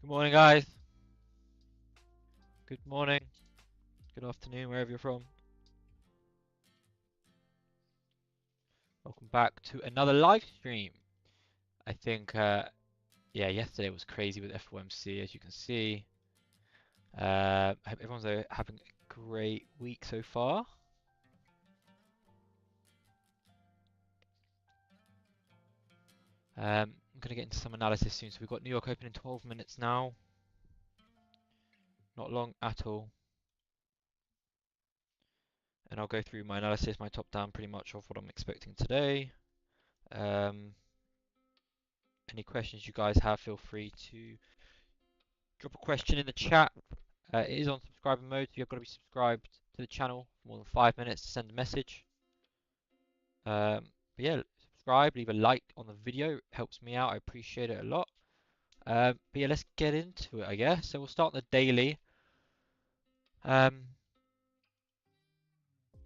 Good morning, guys. Good morning. Good afternoon, wherever you're from. Welcome back to another live stream. I think, yeah, yesterday was crazy with FOMC, as you can see. I hope everyone's having a great week so far. I'm going to get into some analysis soon. So we've got New York open in 12 minutes now. Not long at all. And I'll go through my analysis, my top down pretty much of what I'm expecting today. Any questions you guys have, feel free to drop a question in the chat. It is on subscriber mode, so you've got to be subscribed to the channel for more than 5 minutes to send a message. But yeah, subscribe, leave a like on the video, it helps me out, I appreciate it a lot. But yeah, let's get into it, I guess. So we'll start the daily. Now,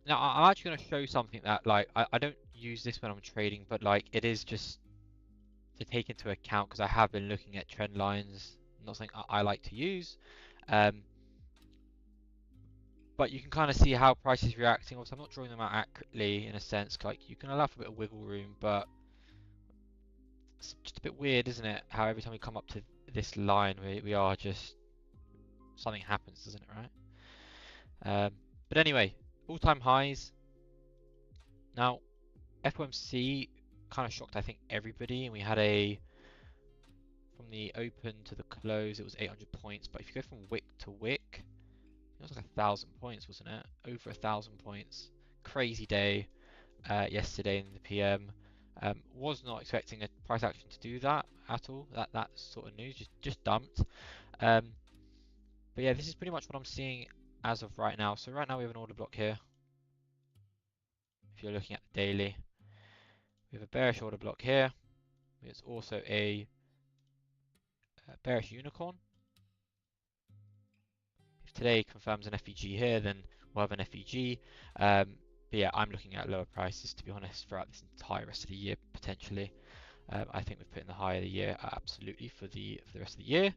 I'm actually going to show something that, like, I don't use this when I'm trading, but like, it is just to take into account because I have been looking at trend lines, not something I like to use. But you can kind of see how price is reacting. Obviously, I'm not drawing them out accurately in a sense. Like, you can allow for a bit of wiggle room, but it's just a bit weird, isn't it? How every time we come up to this line, we are just something happens, doesn't it? Right? But anyway, all-time highs. Now, FOMC kind of shocked, I think, everybody, and we had a from the open to the close, it was 800 points. But if you go from wick to wick, it was like 1,000 points, wasn't it? Over 1,000 points. Crazy day yesterday in the PM. Was not expecting a price action to do that at all. That sort of news just dumped. But yeah, this is pretty much what I'm seeing as of right now. So right now we have an order block here. If you're looking at the daily, we have a bearish order block here. It's also a bearish unicorn. If today confirms an FEG here, then we'll have an FEG. But yeah, I'm looking at lower prices, to be honest, throughout this entire rest of the year, potentially. I think we've put in the high of the year, absolutely, for the rest of the year.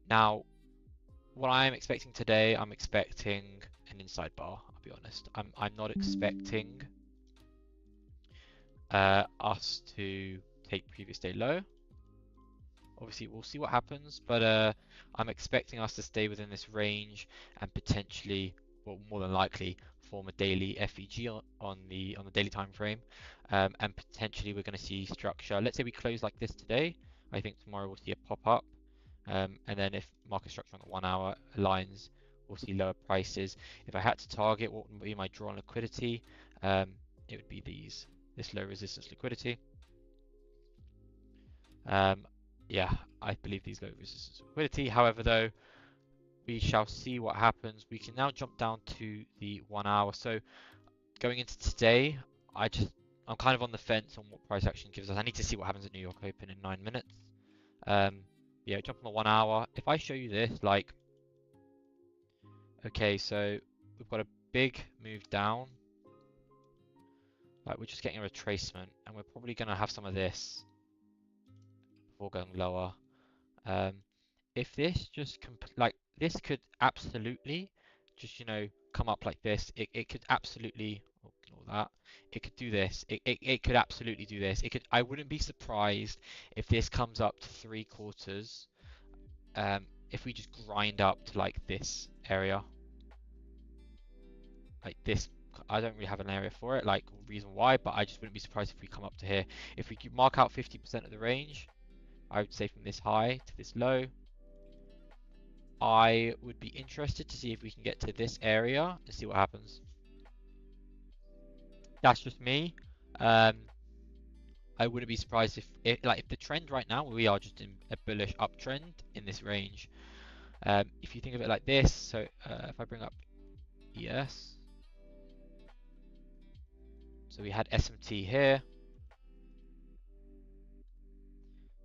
Now, what I'm expecting today, I'm expecting an inside bar, I'll be honest. I'm not expecting us to take previous day low. Obviously, we'll see what happens, but I'm expecting us to stay within this range and potentially, well, more than likely, form a daily FEG on the daily time frame, and potentially we're going to see structure. Let's say we close like this today. I think tomorrow we'll see a pop up, and then if market structure on the 1 hour aligns, we'll see lower prices. If I had to target what would be my draw on liquidity, it would be this low resistance liquidity. Yeah, I believe these low resistance liquidity. However, though, we shall see what happens. We can now jump down to the 1 hour. So going into today, I'm kind of on the fence on what price action gives us. I need to see what happens at New York Open in 9 minutes. Yeah, jump on the 1 hour. If I show you this, like, okay, so we've got a big move down. Like, we're just getting a retracement, and we're probably going to have some of this before going lower. If this just like this could absolutely just come up like this. It could absolutely ignore that. It could do this. It could absolutely do this. It could. I wouldn't be surprised if this comes up to 3/4. If we just grind up to like this area, like this. I don't really have an area for it, like reason why, but I just wouldn't be surprised if we come up to here. If we could mark out 50% of the range, I would say from this high to this low. I would be interested to see if we can get to this area and see what happens. That's just me. I wouldn't be surprised if the trend right now, we are just in a bullish uptrend in this range. If you think of it like this, so if I bring up ES, so we had SMT here.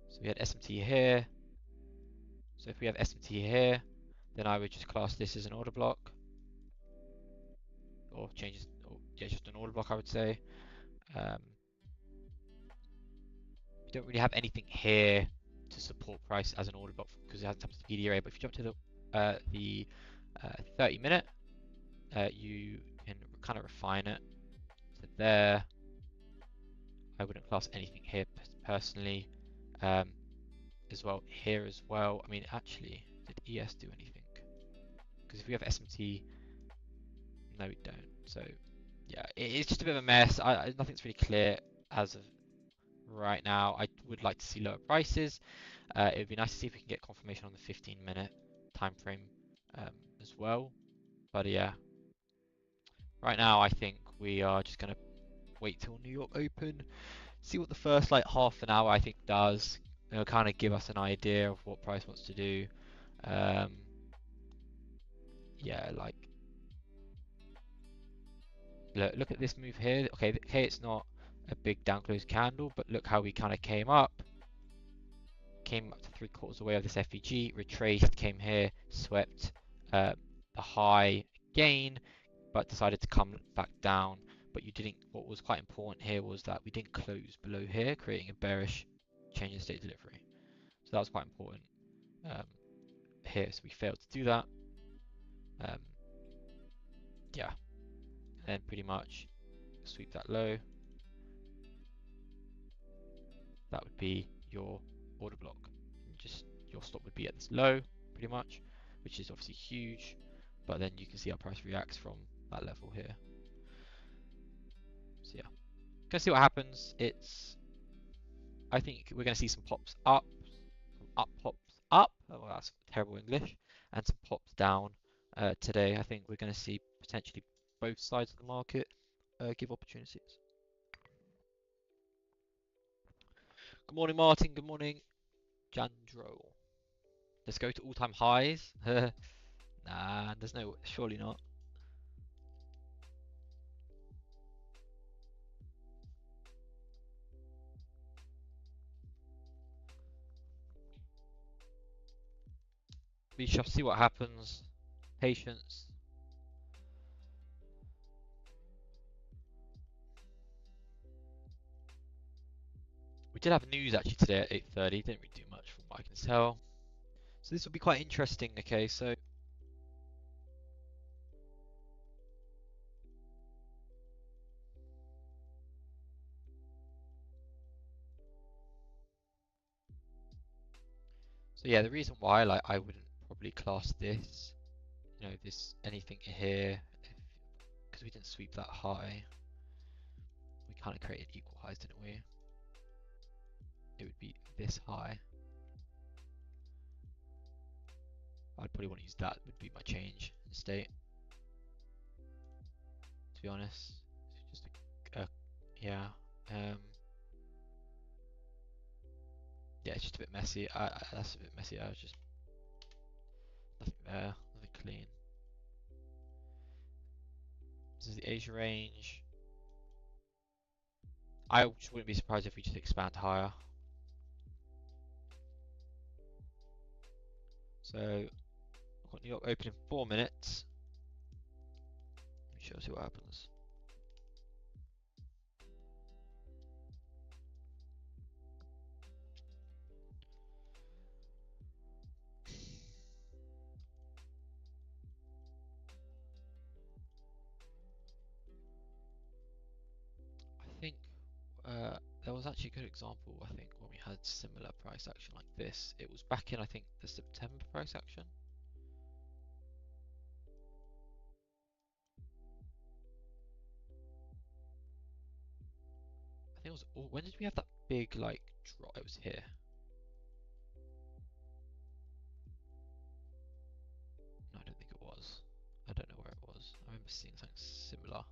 So we had SMT here. So if we have SMT here, then I would just class this as an order block, or change it, or yeah, just an order block, I would say. We don't really have anything here to support price as an order block because it hasn't touched the PDA. But if you jump to the 30 minute, you can kind of refine it. So there, I wouldn't class anything here personally. As well here as well. I mean, actually, did ES do anything? Because if we have SMT, no, we don't. So yeah, it's just a bit of a mess. Nothing's really clear as of right now. I would like to see lower prices. It would be nice to see if we can get confirmation on the 15-minute time frame as well. But yeah, right now I think we are just gonna wait till New York Open, see what the first like half an hour I think does. It'll kind of give us an idea of what price wants to do. Um, yeah, like look at this move here. Okay, it's not a big down close candle, but look how we kind of came up to 3/4 away of this FEG, retraced, came here, swept the high again, but decided to come back down. But you didn't. What was quite important here was that we didn't close below here, creating a bearish change in state delivery. So that was quite important here. So we failed to do that. Um, yeah, and then pretty much sweep that low. That would be your order block. Just your stop would be at this low, pretty much, which is obviously huge. But then you can see our price reacts from that level here. So yeah, gonna see what happens. I think we're gonna see some pops up, pops up. Oh, well, that's terrible English, and some pops down today. I think we're gonna see potentially both sides of the market give opportunities. Good morning, Martin. Good morning, Jandro. Let's go to all-time highs. Nah, there's no, surely not. We shall see what happens. Patience. We did have news actually today at 8:30. Didn't really do much from what I can tell. So this will be quite interesting. Okay, so yeah, the reason why like I wouldn't probably class this, this anything here, because we didn't sweep that high. We kind of created equal highs, didn't we? It would be this high. I'd probably want to use that. Would be my change in state. To be honest, it's just yeah. Yeah, it's just a bit messy. That's a bit messy. I was just nothing there, nothing clean. This is the Asia range. I just wouldn't be surprised if we just expand higher. So, I've got New York open in 4 minutes. We shall see what happens. I think there was actually a good example, I think, when we had similar price action like this. It was back in, I think, the September price action. I think it was, oh, when did we have that big, like, drop? It was here. No, I don't think it was. I don't know where it was. I remember seeing something similar.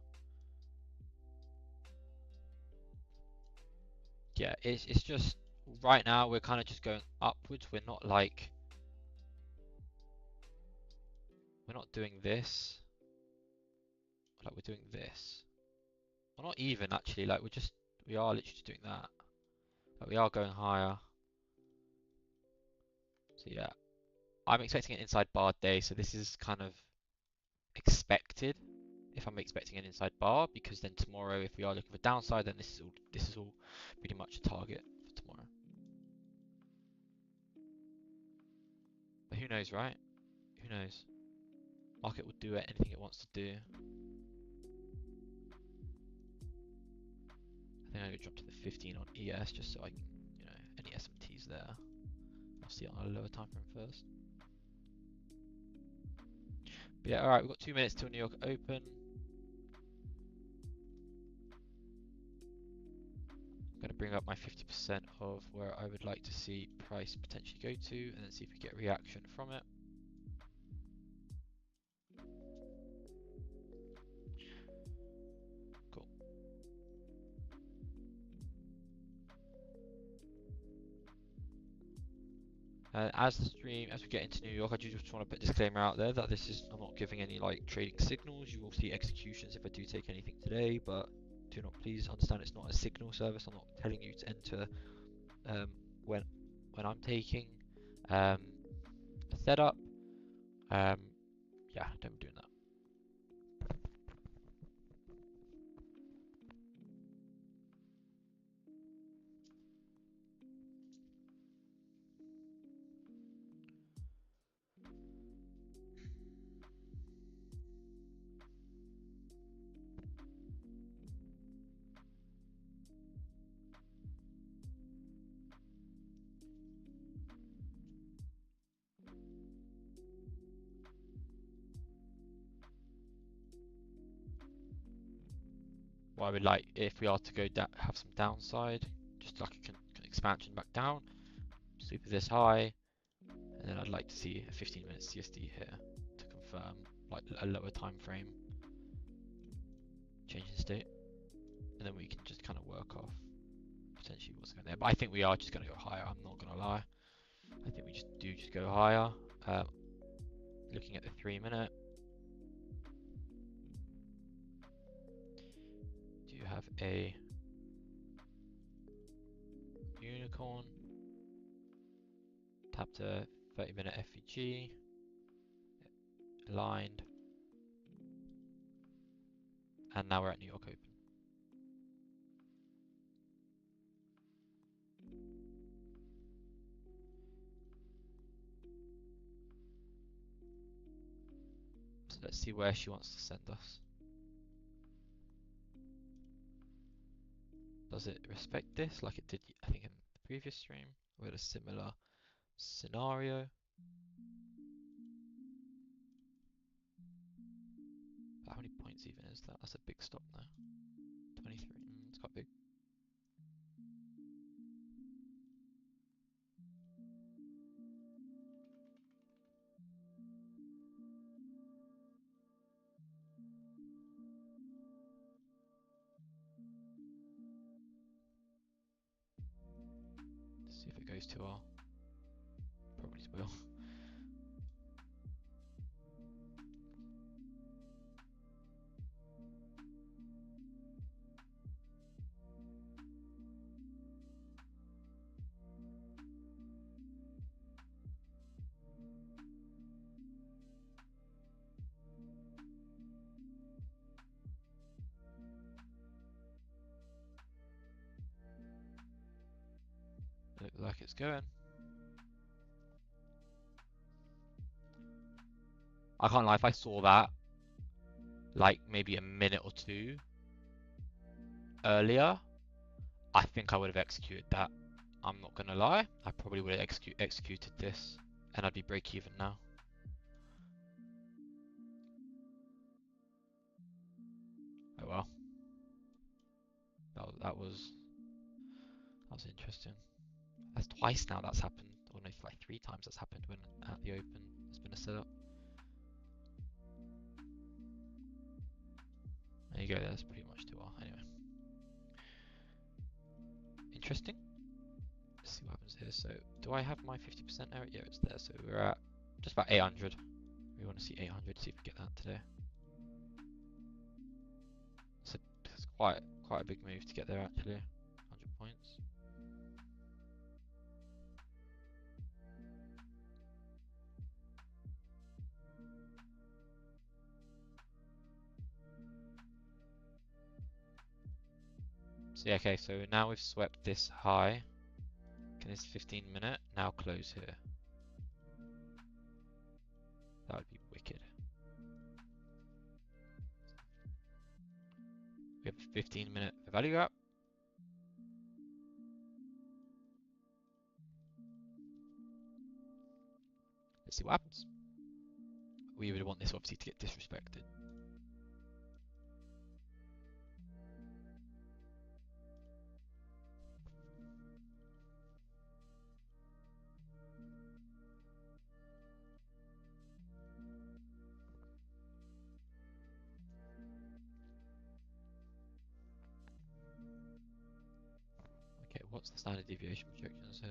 Yeah, it's just right now we're kind of just going upwards. We're not like we're not doing this. Like we're doing this. Well, not even actually. Like we are literally just doing that. Like we are going higher. So yeah, I'm expecting an inside bar day. So this is kind of expected. If I'm expecting an inside bar, because then tomorrow, if we are looking for downside, then this is all pretty much a target for tomorrow. who knows, right? Who knows? Market will do anything it wants to do. I think I'm gonna drop to the 15 on ES just so I can, you know, any SMTs there. I'll see it on a lower time frame first. But yeah, alright, we've got 2 minutes till New York Open. I'm going to bring up my 50% of where I would like to see price potentially go to and then see if we get a reaction from it. Cool. As we get into New York, I do just want to put a disclaimer out there that I'm not giving any like trading signals. You will see executions if I do take anything today, but do not please understand it's not a signal service. I'm not telling you to enter when I'm taking a setup. Yeah, don't be doing that. What I would like, if we are to go have some downside, just like an expansion back down, super this high, and then I'd like to see a 15-minute CSD here to confirm like a lower time frame change in state, and then we can just kind of work off potentially what's going there. But I think we are just going to go higher. I'm not going to lie. I think we just go higher. Looking at the 3-minute. Do you have a unicorn? Tap to 30-minute FVG. Aligned. And now we're at New York Open. So let's see where she wants to send us. Does it respect this like it did, I think, in the previous stream? We had a similar scenario. How many points even is that? That's a big stop now. 23. It's quite big. Let's see if it goes to our. Probably will. Looks like it's going. I can't lie, if I saw that like maybe a minute or two earlier, I think I would have executed that. I'm not gonna lie, I probably would have executed this and I'd be break even now. Oh well. That was interesting. That's twice now that's happened, or no, like 3 times that's happened when at the Open there's been a setup. There you go, that's pretty much too well. Anyway. Interesting. Let's see what happens here. So, do I have my 50% error? Yeah, it's there. So we're at just about 800. We want to see 800, see if we get that today. So it's quite a big move to get there actually. 100 points. So yeah, okay, so now we've swept this high. Can this 15-minute now close here? That would be wicked. We have a 15-minute value gap. Let's see what happens. We would want this obviously to get disrespected. Okay, what's the standard deviation projections here?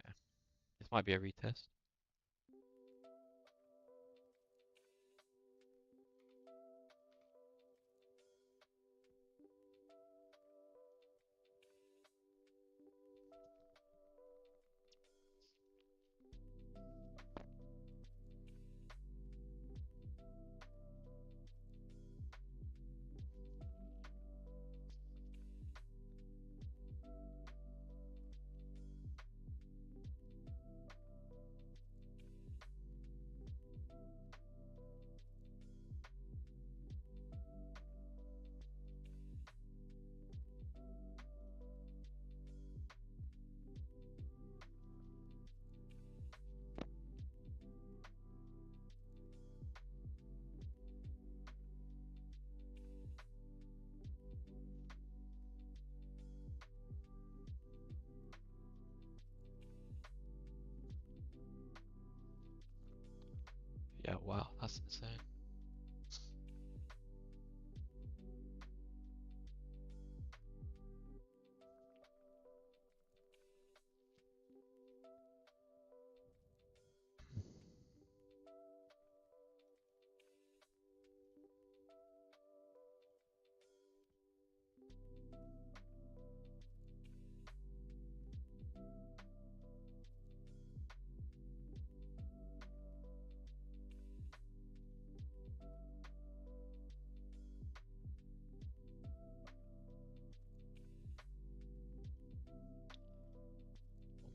Okay, this might be a retest. Yeah, wow, that's insane.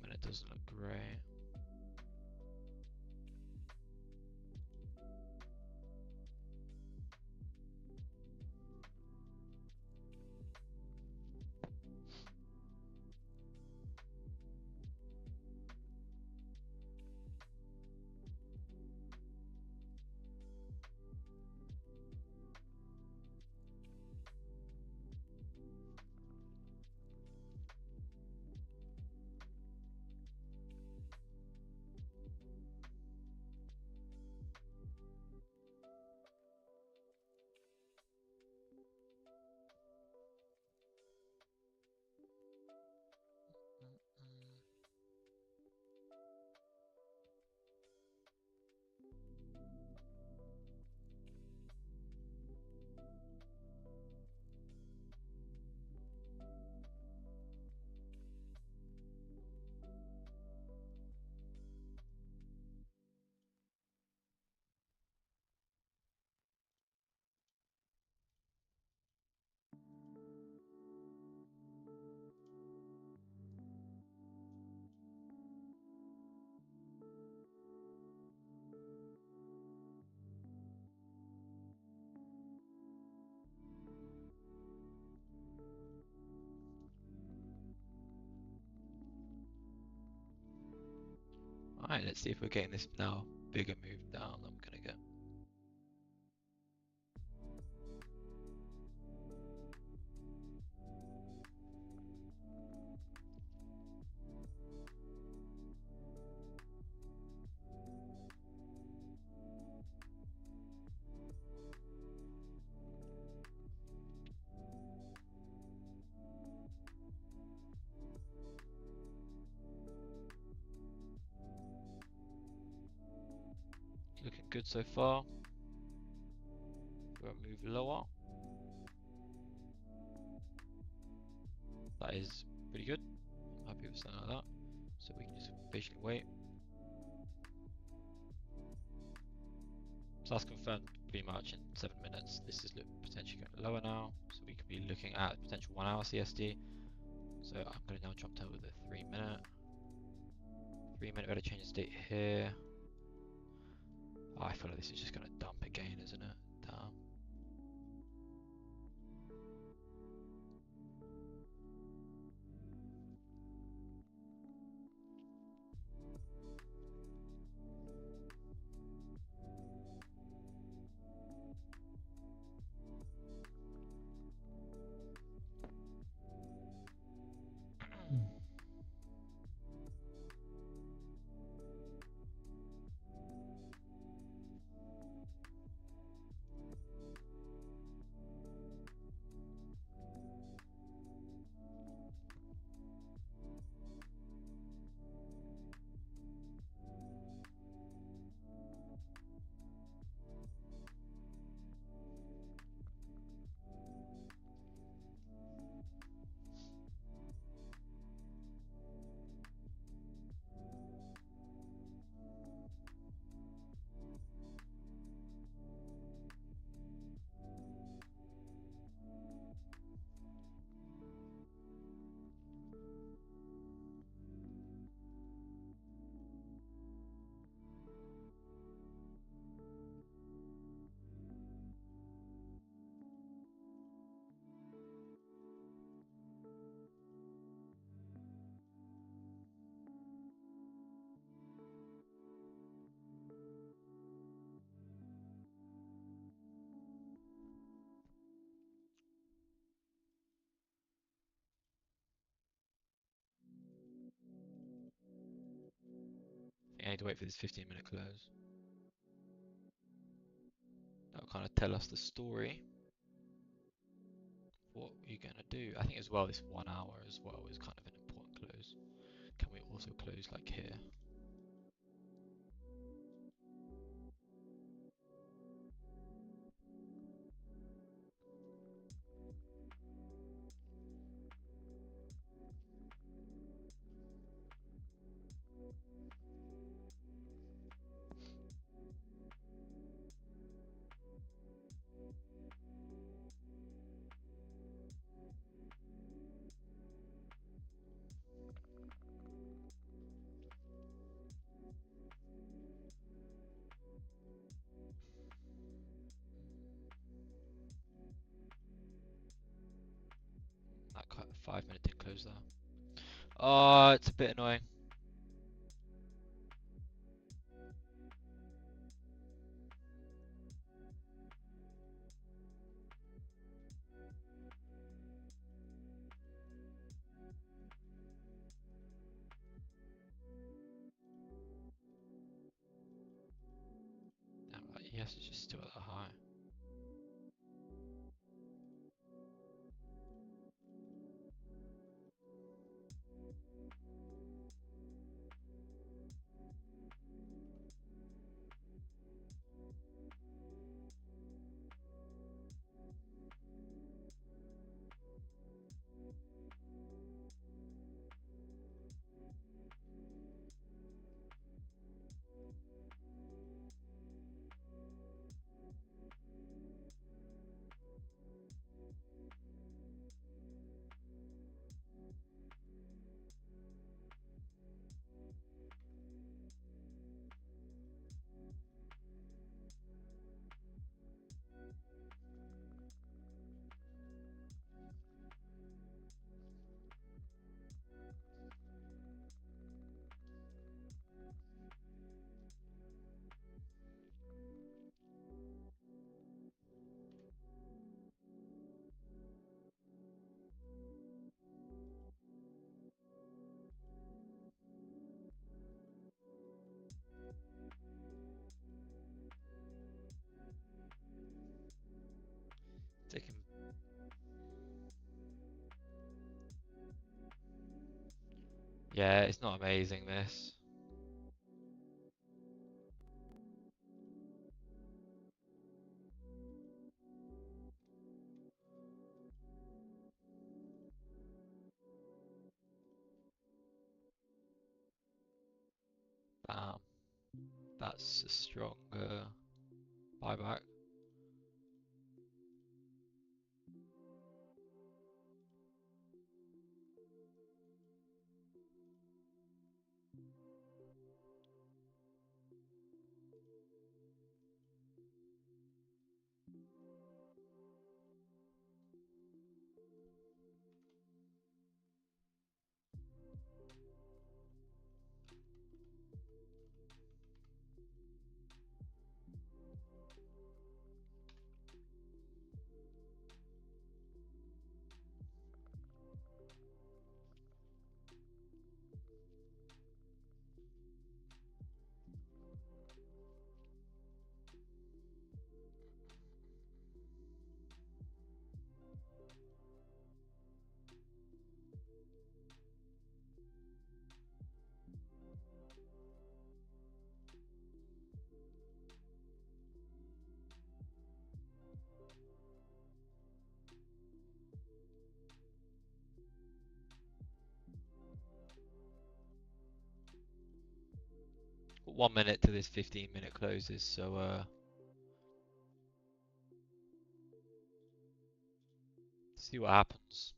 It doesn't look great. Alright, let's see if we're getting this now bigger move down than we're gonna get. Looking good so far. We'll move lower. That is pretty good. I'm happy with something like that. So we can just patiently wait. So that's confirmed pretty much in 7 minutes. This is potentially going lower now. So we could be looking at potential 1 hour CSD. So I'm going to now jump to the 3 minute. 3 minute better change the date here. Oh, I feel like this is just gonna dump again, isn't it? Damn. I think I need to wait for this 15-minute close. That'll kind of tell us the story. What you're gonna do. I think as well this 1 hour as well is kind of an important close. Can we also close like here? That 5 minute did close there. Oh, it's a bit annoying. Damn, yes, it's just still at the high. Taking. Yeah, it's not amazing this. Bam. That's a stronger buyback. Got 1 minute to this 15-minute closes, so see what happens.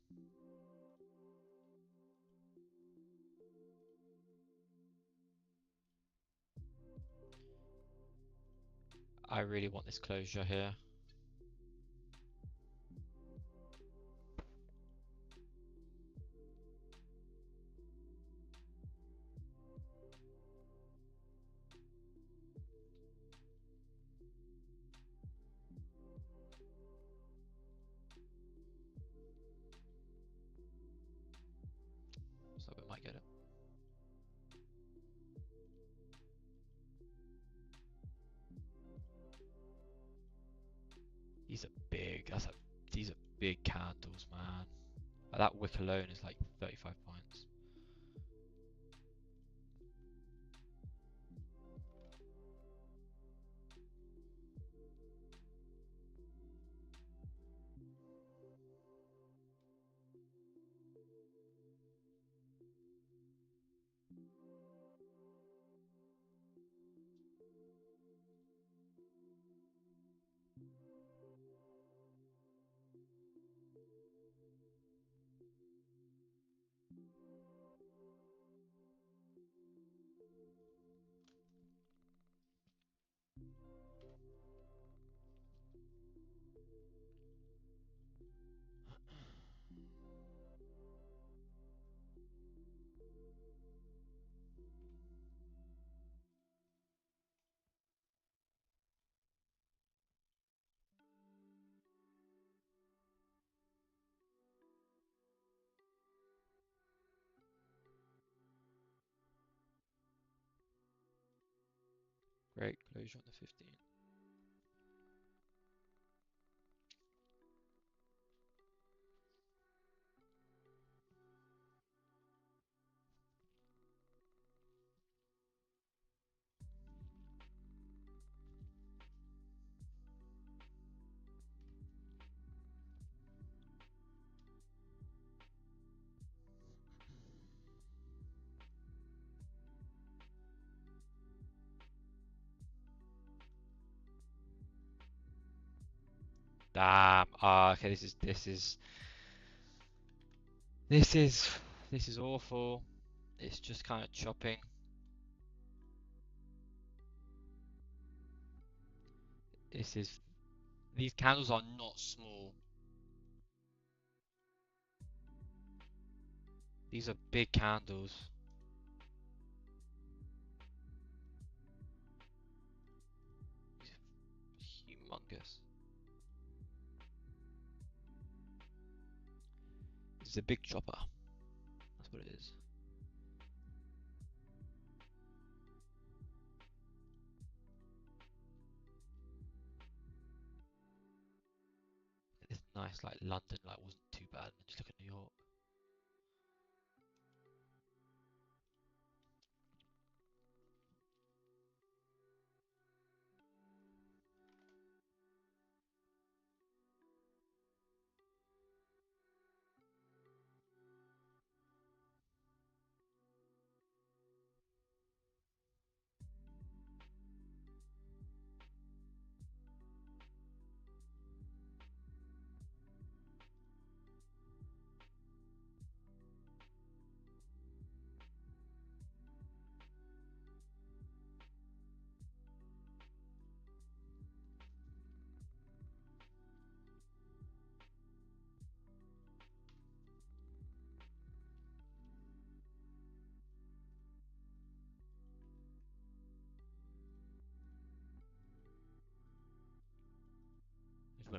I really want this closure here. So we might get it. These are big. These are big candles, man. That wick alone is like 35 points. Great closure on the 15. Damn. Okay. This is awful. It's just kind of chopping. These candles are not small. These are big candles. Humongous. This is a big chopper. That's what it is. It's nice, like London, like wasn't too bad. Just look at New York.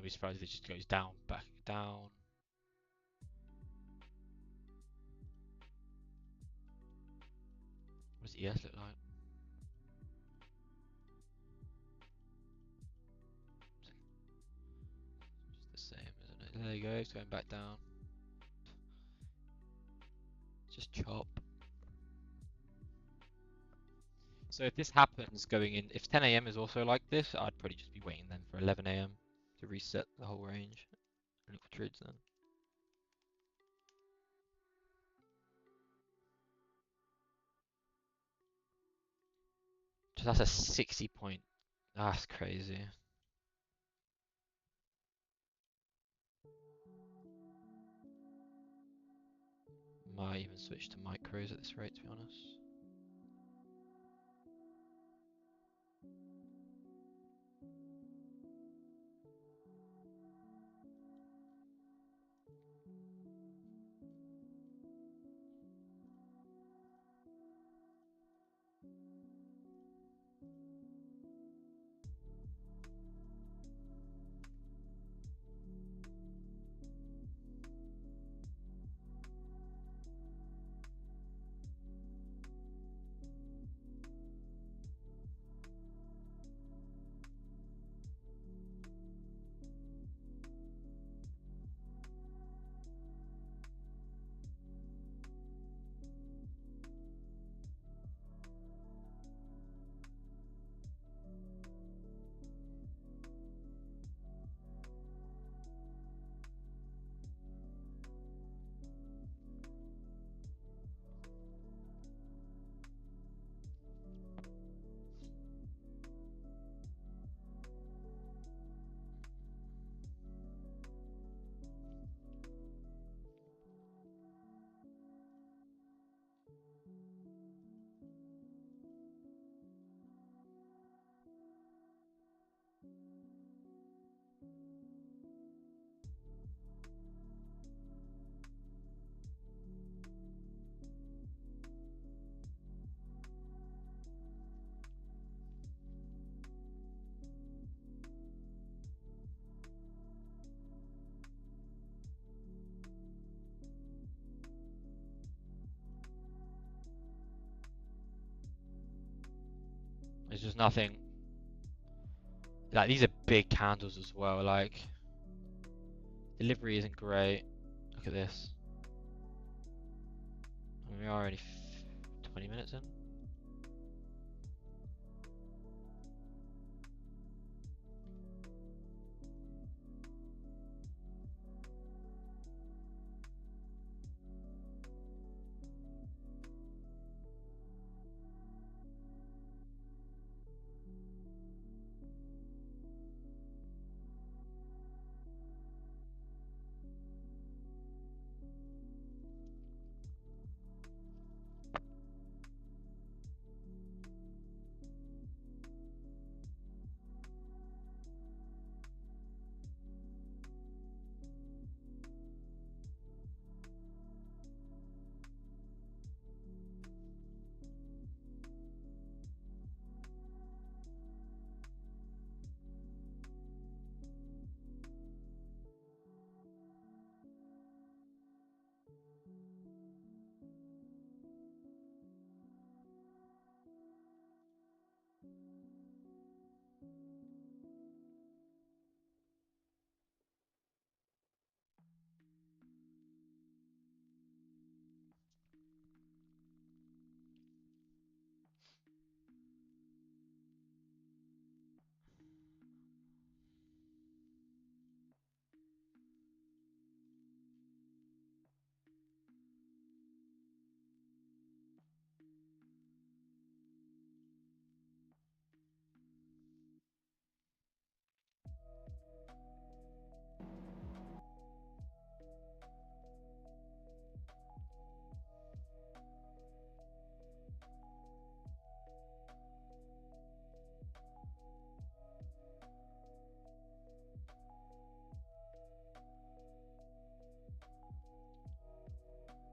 wouldn't be surprised if it just goes down, back down. What does ES look like? It's the same, isn't it? There you go, it's going back down. Just chop. So if this happens going in, if 10 AM is also like this, I'd probably just be waiting then for 11 AM to reset the whole range and look for trades then. So that's a 60 point. That's crazy. Might even switch to micros at this rate, to be honest. There's just nothing. Like, these are big candles as well. Like, delivery isn't great. Look at this. I mean, we are only 20 minutes in.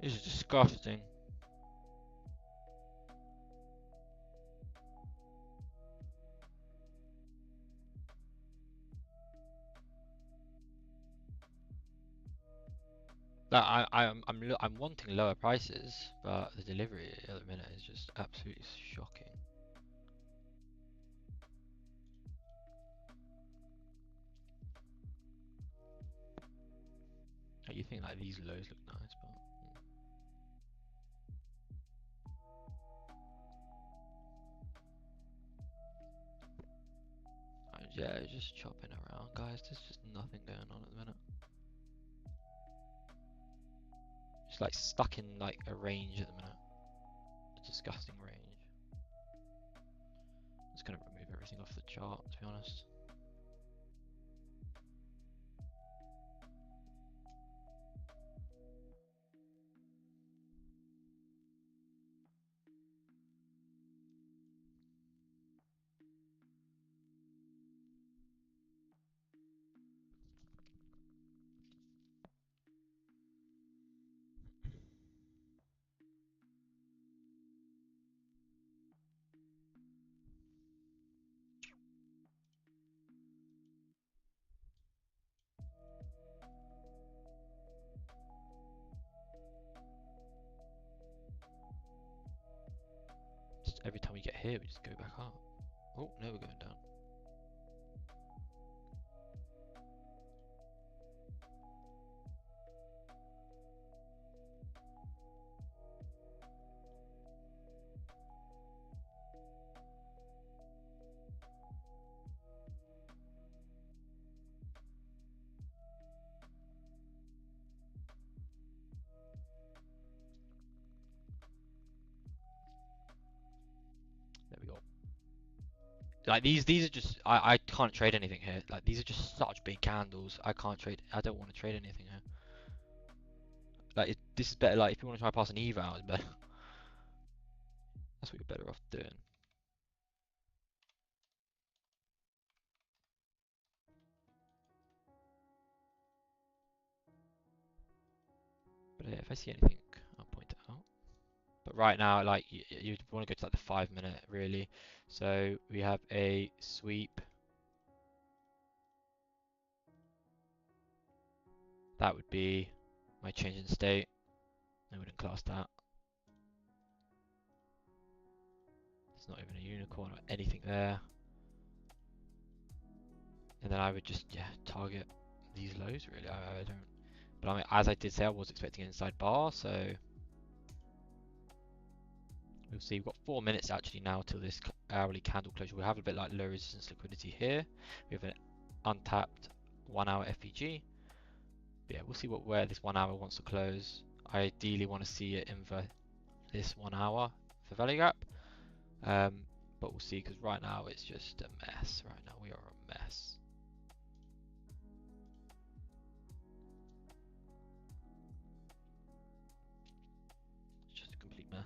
This is disgusting. Like I'm wanting lower prices, but the delivery at the minute is just absolutely shocking. Like, you think like these lows look nice, but yeah, it's just chopping around, guys. There's just nothing going on at the minute. It's like stuck in like a range at the minute. A disgusting range. I'm just gonna remove everything off the chart, to be honest. Just every time we get here, we just go back up. Oh, no, we're going down. There we go. Like these are just I can't trade anything here. Like these are just such big candles. I can't trade. I don't want to trade anything here. Like this is better. Like if you want to try pass an eval, it's better. That's what you're better off doing. But yeah, if I see anything, I'll point it out. But right now, like you want to go to like the 5 minute really. So we have a sweep. That would be my change in state. I wouldn't class that. It's not even a unicorn or anything there. And then I would just target these lows really. I don't. But I mean, as I did say, I was expecting an inside bar, so we'll see. We've got 4 minutes actually now till this hourly candle closure. We'll have a bit like low resistance liquidity here. We have an untapped 1 hour FEG. But yeah, we'll see where this 1 hour wants to close. I ideally want to see it invert this 1 hour for value gap. But we'll see, because right now it's just a mess. Right now we are a mess. It's just a complete mess.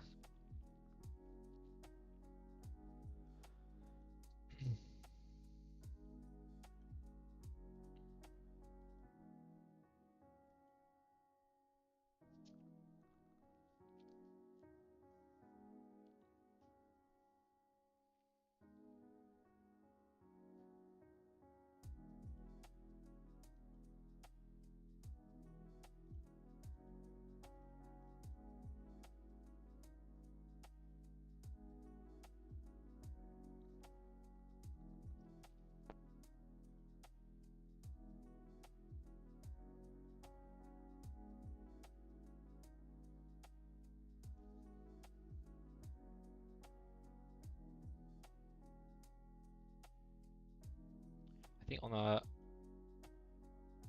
I think on a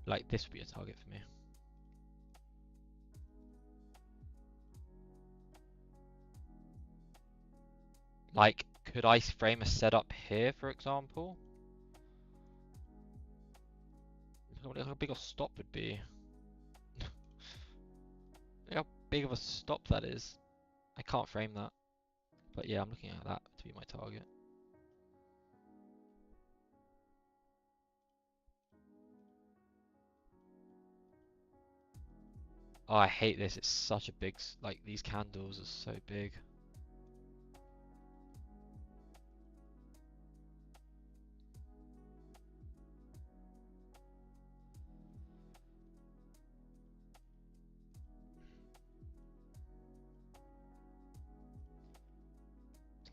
like this would be a target for me. Like, could I frame a setup here, for example? Look how big a stop would be. Look how big of a stop that is. I can't frame that. But yeah, I'm looking at that to be my target. Oh, I hate this. It's such a big, like these candles are so big.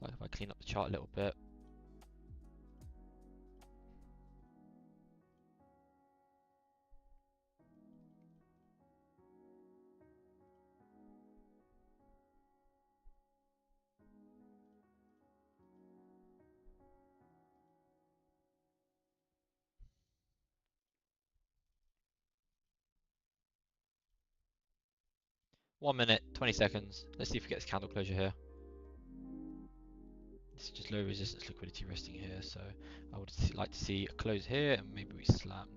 Like if I clean up the chart a little bit. One minute, 20 seconds. Let's see if we get this candle closure here. This is just low resistance liquidity resting here, so I would like to see a close here and maybe we slam.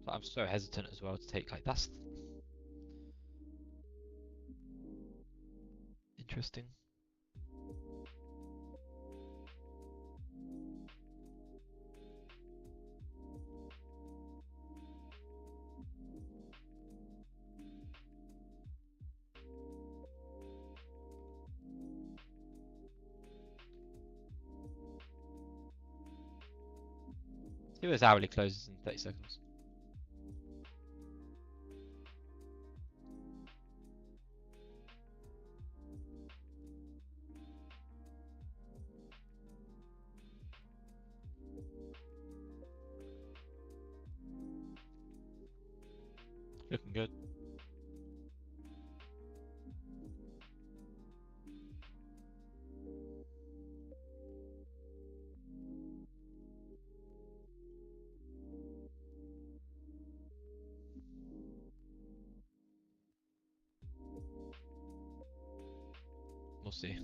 So I'm so hesitant as well to take, like, that's interesting. See where this hourly closes in 30 seconds. Looking good. We'll see.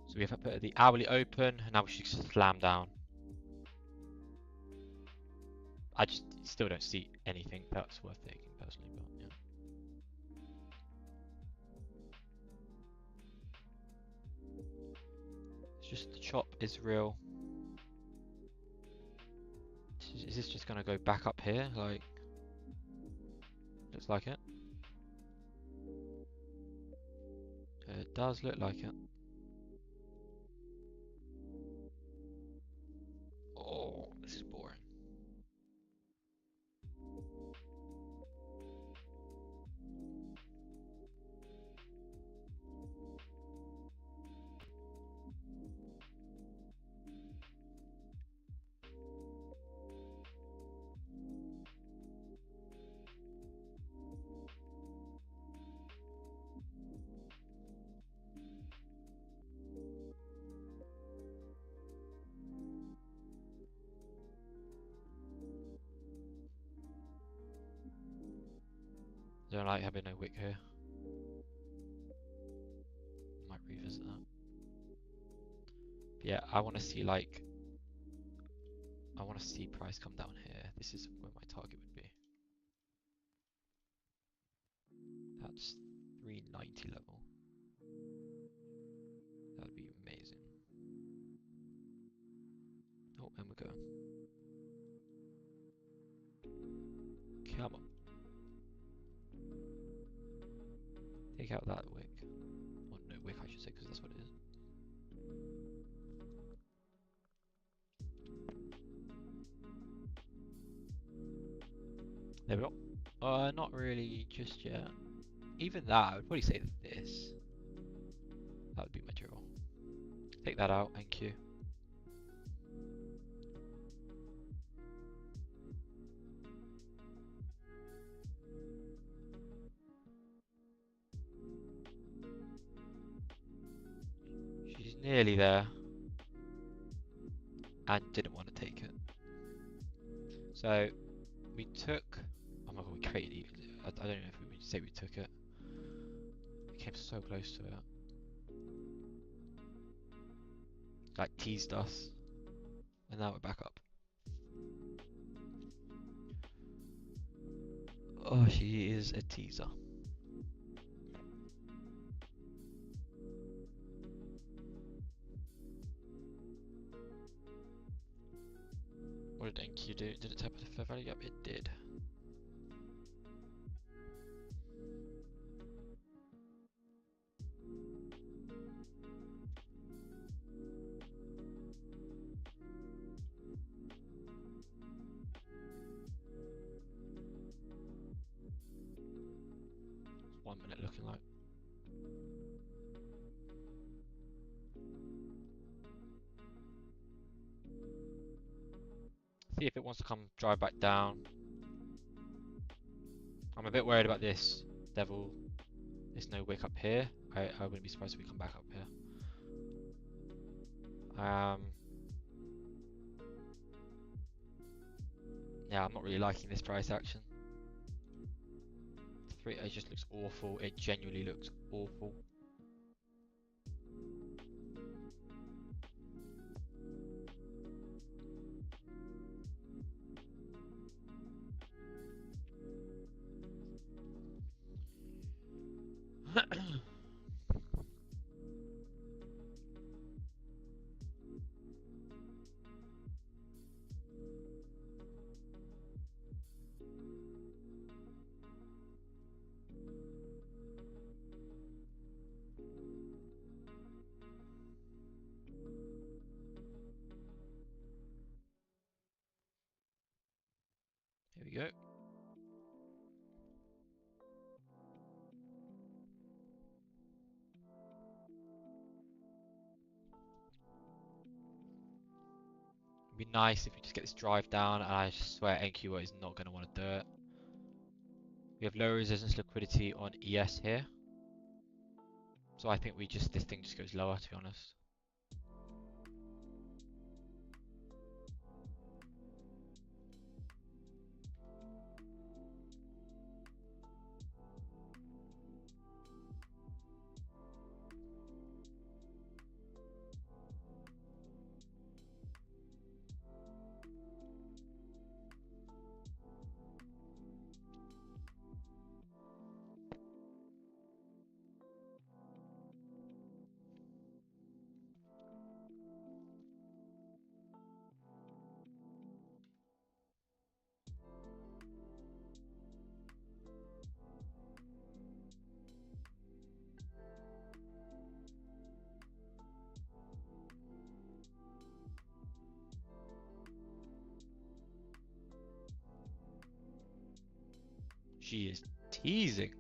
So we have put the hourly open, and now we should slam down. I just still don't see anything that's worth taking personally, but yeah. It's just the chop is real. Is this just gonna go back up here? Like, looks like it. It does look like it. Oh, this is boring. Don't like having no wick here. Might revisit that. But yeah, I want to see like, I want to see price come down here. This is where my target would be. That's 390 level. That would be amazing. Oh, and we're going. Come on. Take out that wick. Or no wick, I should say, because that's what it is. There we go. Not really just yet. Even that, I would probably say this. That would be my drill. Take that out, thank you. She's nearly there. And didn't want to take it. So, we took... Oh my god, we traded even. I don't know if we would say we took it. We came so close to it. Like, teased us. And now we're back up. Oh, she is a teaser. What did NQ do? Did it tap into fair value? Yep, it did. 1 minute looking like? See if it wants to come drive back down. I'm a bit worried about this devil. There's no wick up here. I wouldn't be surprised if we come back up here. Yeah, I'm not really liking this price action. It just looks awful. It genuinely looks awful. Here we go. It'd be nice if we just get this drive down, and I swear NQO is not going to want to do it. We have low resistance liquidity on ES here. So I think this thing just goes lower, to be honest. She is teasing.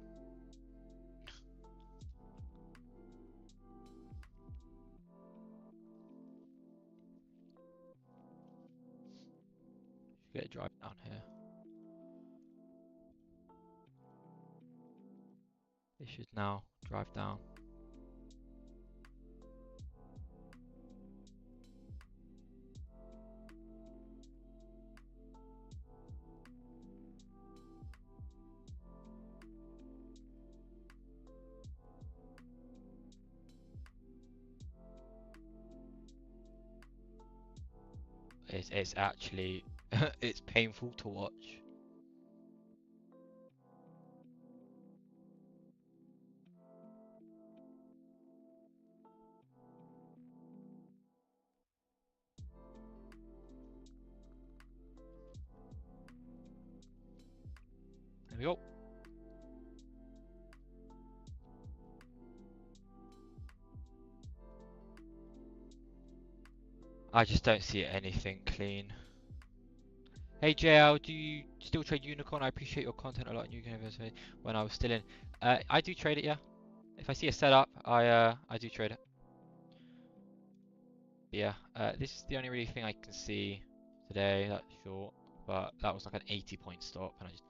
Should get a drive down here. It should now drive down. It's actually it's painful to watch. There we go. I just don't see anything clean. Hey JL, do you still trade Unicorn? I appreciate your content a lot in Unicorn when I was still in. I do trade it, yeah. If I see a setup, I do trade it. But yeah, this is the only really thing I can see today. That's short, but that was like an 80-point stop, and I just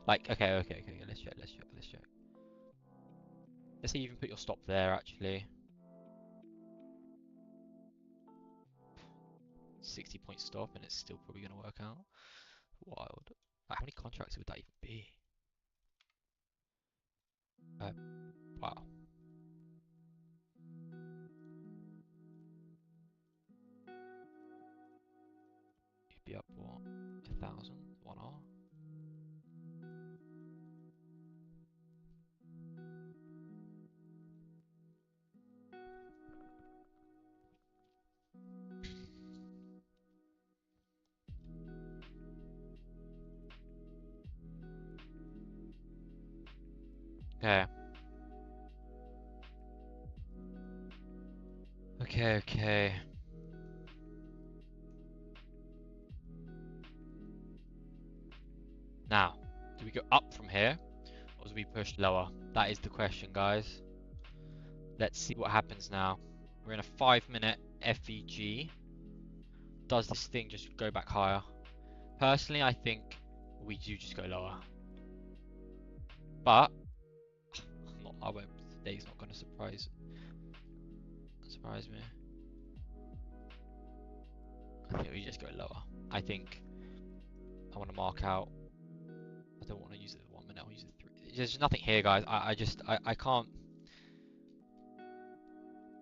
like okay. Let's check. Let's say you even put your stop there actually. 60-point stop, and it's still probably going to work out. Wild. Like, how many contracts would that even be? Wow. You'd be up what? 1,000? 1 hour? Okay. Okay. Now, do we go up from here, Or was we pushed lower? That is the question, guys. Let's see what happens now. We're in a 5-minute FEG. Does this thing just go back higher? Personally, I think we do just go lower. But I won't. Today's not going to surprise me. I think we just go lower. I think I want to mark out. I don't want to use it 1 minute. I'll use it 3. There's nothing here, guys. I can't.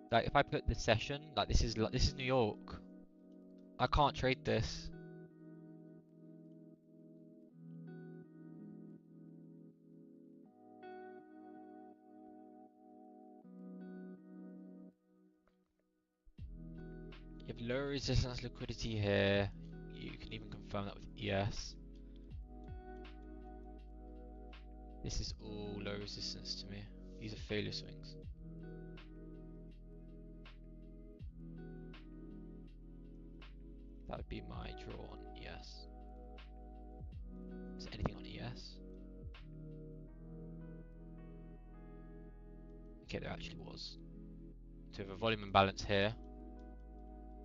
Like if I put the session, like this is New York. I can't trade this. You have low resistance liquidity here. You can even confirm that with ES. This is all low resistance to me. These are failure swings. That would be my draw on ES. Is there anything on ES? Okay, there actually was. So we have a volume imbalance here.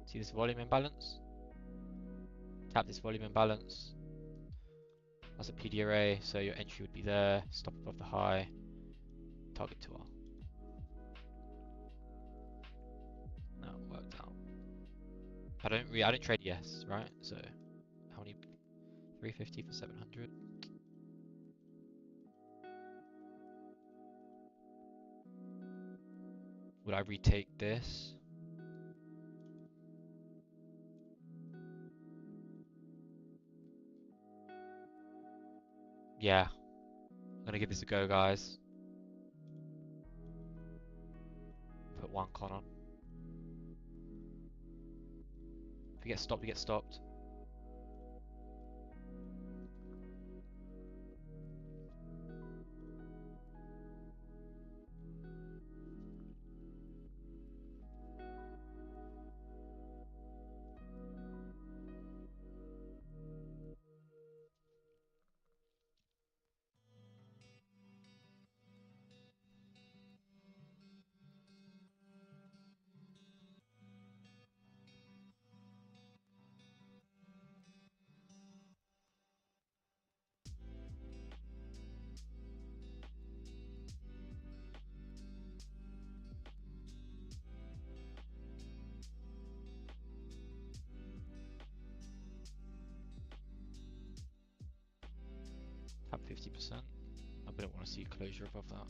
See this volume imbalance? Tap this volume imbalance. That's a PDRA, so your entry would be there. Stop above the high. Target 2R. No, it worked out. I don't trade ES, right? So how many? 350 for 700. Would I retake this? Yeah. I'm gonna give this a go, guys. Put 1 con on. If we get stopped, we get stopped. Tap 50%. I wouldn't want to see a closure above that.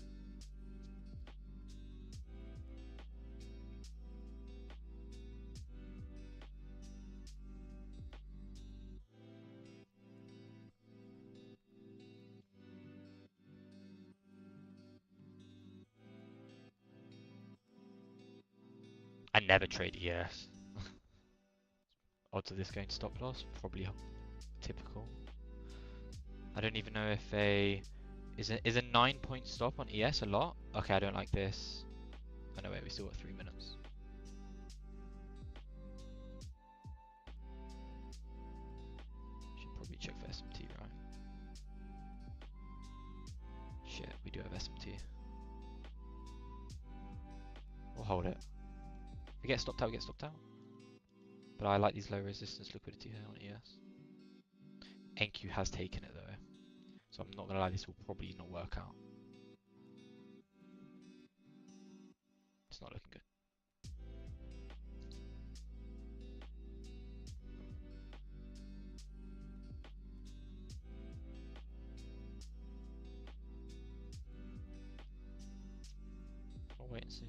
I never trade ES. Odds of this going to stop loss? Probably typical. I don't even know if is a 9-point stop on ES a lot? Okay, I don't like this. Oh no, wait, we still got 3 minutes. Should probably check for SMT, right? Shit, we do have SMT. We'll hold it. If we get stopped out, we get stopped out. But I like these low resistance liquidity here on ES. NQ has taken it though. So I'm not gonna lie, this will probably not work out. It's not looking good. We'll wait and see.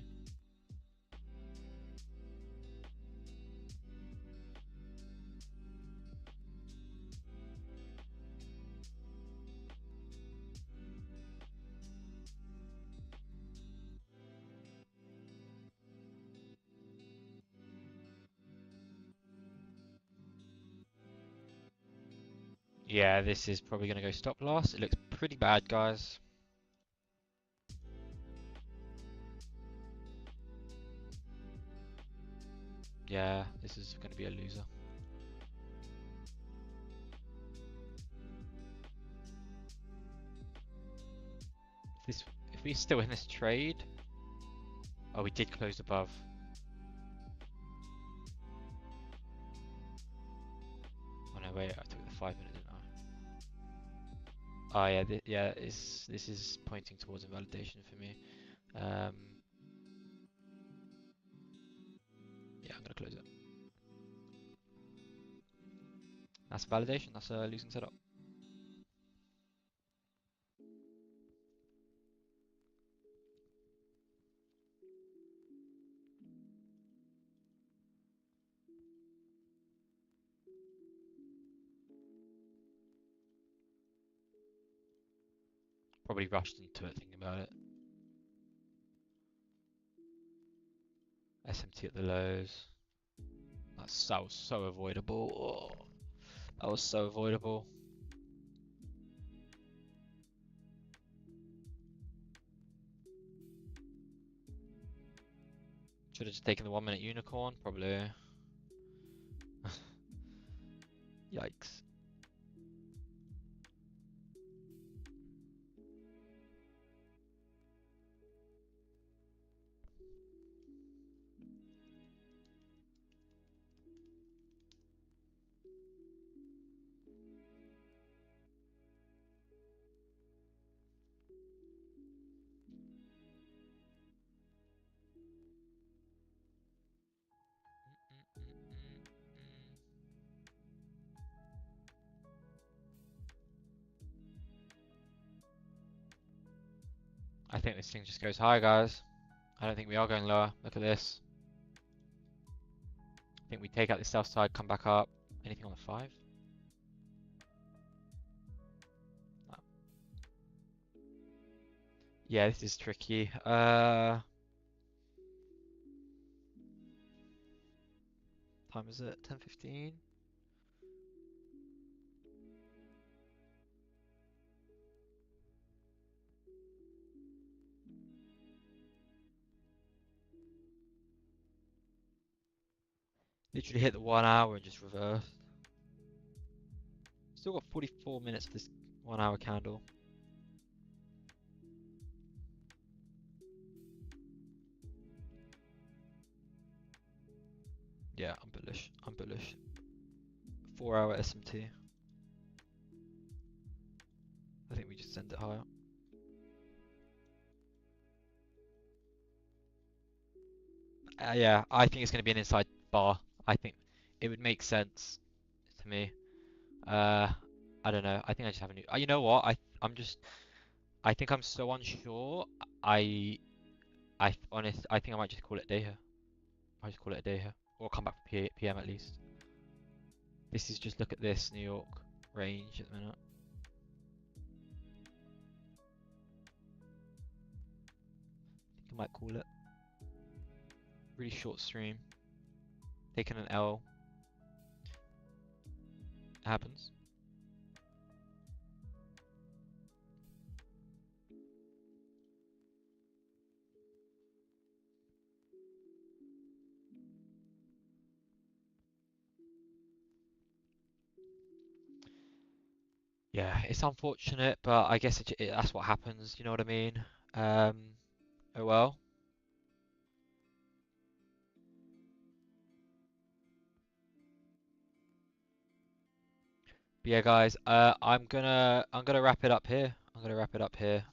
Yeah, this is probably going to go stop loss. It looks pretty bad, guys. Yeah, this is going to be a loser. if we're still in this trade, oh, we did close above. Oh no, wait, I took the 5 minute, didn't I? Oh yeah, yeah, this is pointing towards invalidation for me. Yeah, I'm gonna close it. That's validation. That's a losing setup. Probably rushed into it thinking about it. SMT at the lows. That was so avoidable. Oh, that was so avoidable. Should have just taken the 1 minute unicorn, probably. Yikes. I think this thing just goes high, guys. I don't think we are going lower. Look at this. I think we take out the south side, come back up. Anything on the 5? No. Yeah, this is tricky. Time is it? 10:15. Literally hit the 1 hour and just reversed. Still got 44 minutes of this 1 hour candle. Yeah, I'm bullish. I'm bullish. 4 hour SMT. I think we just send it higher. Yeah, I think it's going to be an inside bar. I think it would make sense to me. I don't know. I think I just have a new. You know what? I'm just. I think I'm so unsure. I think I might just call it a day here. I just call it a day here, or come back for PM at least. This is just look at this New York range at the minute. I think I might call it. Really short stream. Taking an L. Happens. Yeah, it's unfortunate, but I guess that's what happens. You know what I mean? Um, oh well. But yeah, guys. I'm gonna wrap it up here. I'm gonna wrap it up here.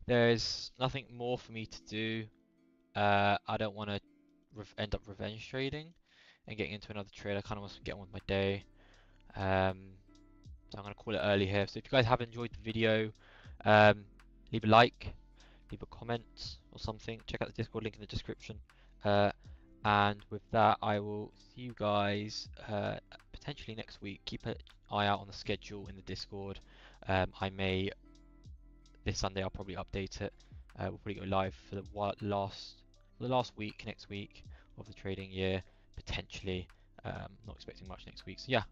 There's nothing more for me to do. I don't want to end up revenge trading and getting into another trade. I kind of want to get on with my day. So I'm going to call it early here. So if you guys have enjoyed the video, leave a like, leave a comment or something. Check out the Discord link in the description. And with that, I will see you guys potentially next week. Keep an eye out on the schedule in the Discord. This Sunday I'll probably update it. We'll probably go live for the last week next week of the trading year potentially. Not expecting much next week. So yeah,